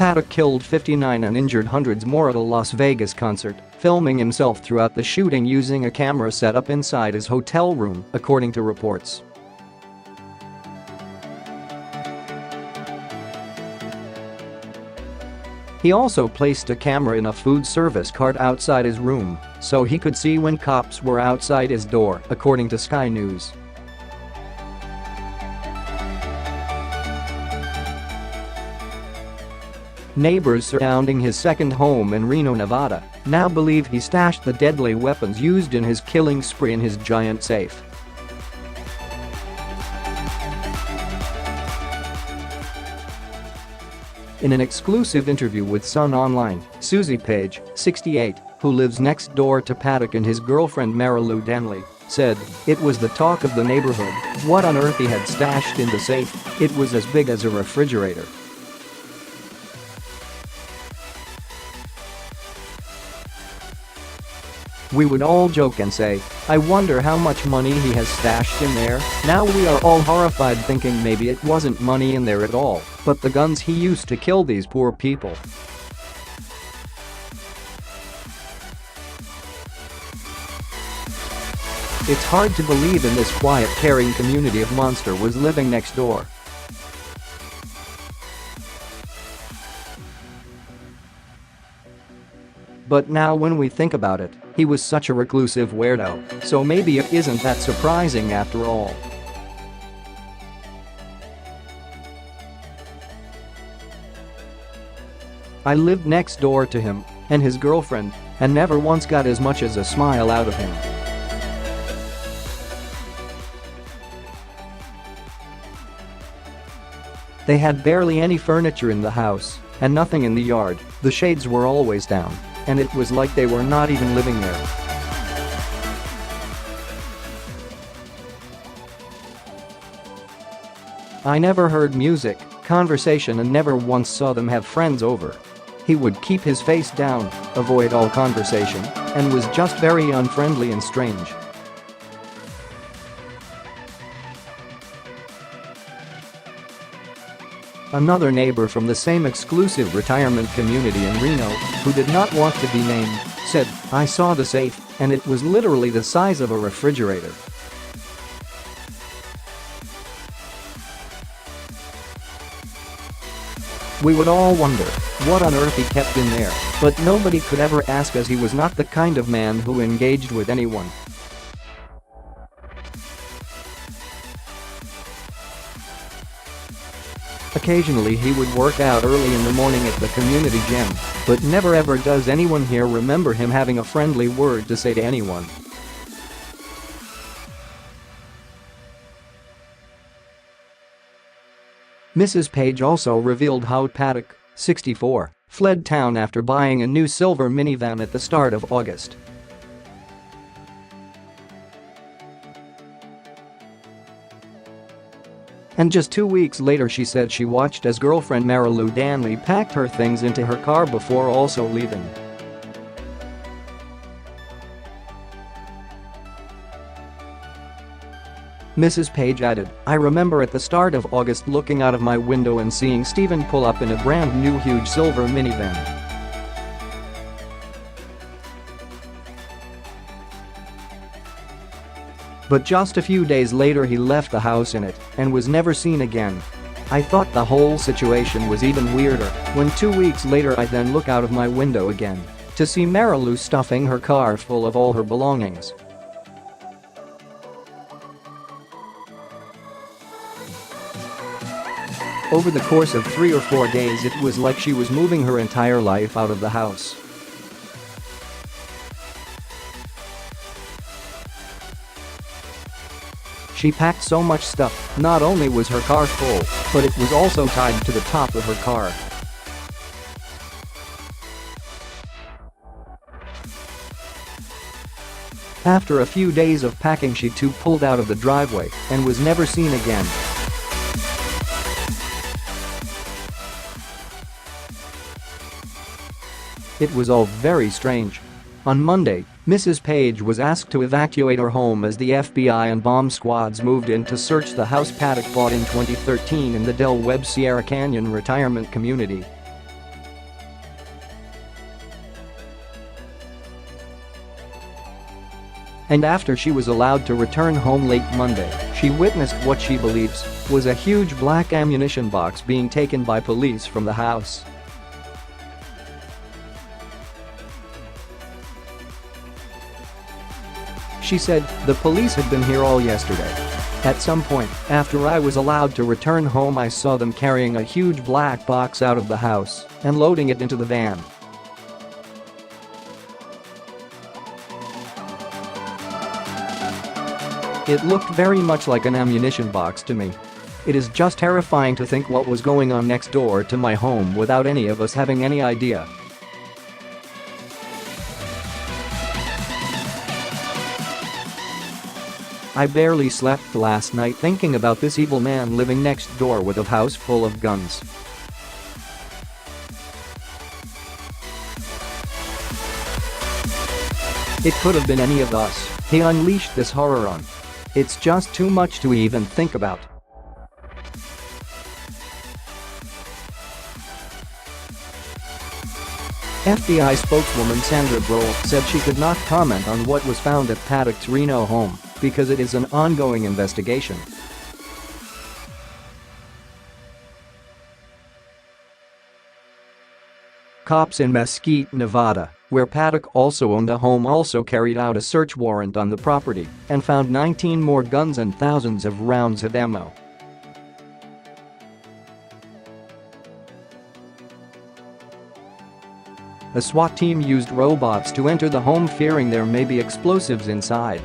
Paddock killed 59 and injured hundreds more at a Las Vegas concert, filming himself throughout the shooting using a camera set up inside his hotel room, according to reports. He also placed a camera in a food service cart outside his room so he could see when cops were outside his door, according to Sky News. Neighbors surrounding his second home in Reno, Nevada, now believe he stashed the deadly weapons used in his killing spree in his giant safe. In an exclusive interview with Sun Online, Susie Page, 68, who lives next door to Paddock and his girlfriend Marilou Danley, said, "It was the talk of the neighborhood, what on earth he had stashed in the safe. It was as big as a refrigerator." "We would all joke and say, 'I wonder how much money he has stashed in there.' Now we are all horrified thinking maybe it wasn't money in there at all, but the guns he used to kill these poor people." It's hard to believe in this quiet, caring community of monster was living next door. But now when we think about it, he was such a reclusive weirdo, so maybe it isn't that surprising after all. "I lived next door to him and his girlfriend and never once got as much as a smile out of him." They had barely any furniture in the house and nothing in the yard, the shades were always down, and it was like they were not even living there. "I never heard music, conversation and never once saw them have friends over. He would keep his face down, avoid all conversation, and was just very unfriendly and strange." Another neighbor from the same exclusive retirement community in Reno, who did not want to be named, said, "I saw the safe, and it was literally the size of a refrigerator." "We would all wonder what on earth he kept in there, but nobody could ever ask as he was not the kind of man who engaged with anyone." Occasionally he would work out early in the morning at the community gym, but never ever does anyone here remember him having a friendly word to say to anyone. Mrs. Page also revealed how Paddock, 64, fled town after buying a new silver minivan at the start of August. And just 2 weeks later she said she watched as girlfriend Marilou Danley packed her things into her car before also leaving. Mrs. Page added, "I remember at the start of August looking out of my window and seeing Stephen pull up in a brand new huge silver minivan. But just a few days later he left the house in it and was never seen again. I thought the whole situation was even weirder when 2 weeks later I then look out of my window again to see Marilou stuffing her car full of all her belongings." Over the course of 3 or 4 days it was like she was moving her entire life out of the house. She packed so much stuff, not only was her car full, but it was also tied to the top of her car. After a few days of packing she too pulled out of the driveway and was never seen again. It was all very strange. On Monday, Mrs. Page was asked to evacuate her home as the FBI and bomb squads moved in to search the house Paddock bought in 2013 in the Del Webb Sierra Canyon retirement community. And after she was allowed to return home late Monday, she witnessed what she believes was a huge black ammunition box being taken by police from the house. She said, "The police had been here all yesterday. At some point, after I was allowed to return home, I saw them carrying a huge black box out of the house and loading it into the van. It looked very much like an ammunition box to me. It is just terrifying to think what was going on next door to my home without any of us having any idea." "I barely slept last night thinking about this evil man living next door with a house full of guns. It could have been any of us. He unleashed this horror on. It's just too much to even think about." FBI spokeswoman Sandra Brohl said she could not comment on what was found at Paddock's Reno home because it is an ongoing investigation. Cops in Mesquite, Nevada, where Paddock also owned a home, also carried out a search warrant on the property and found 19 more guns and thousands of rounds of ammo. A SWAT team used robots to enter the home, fearing there may be explosives inside.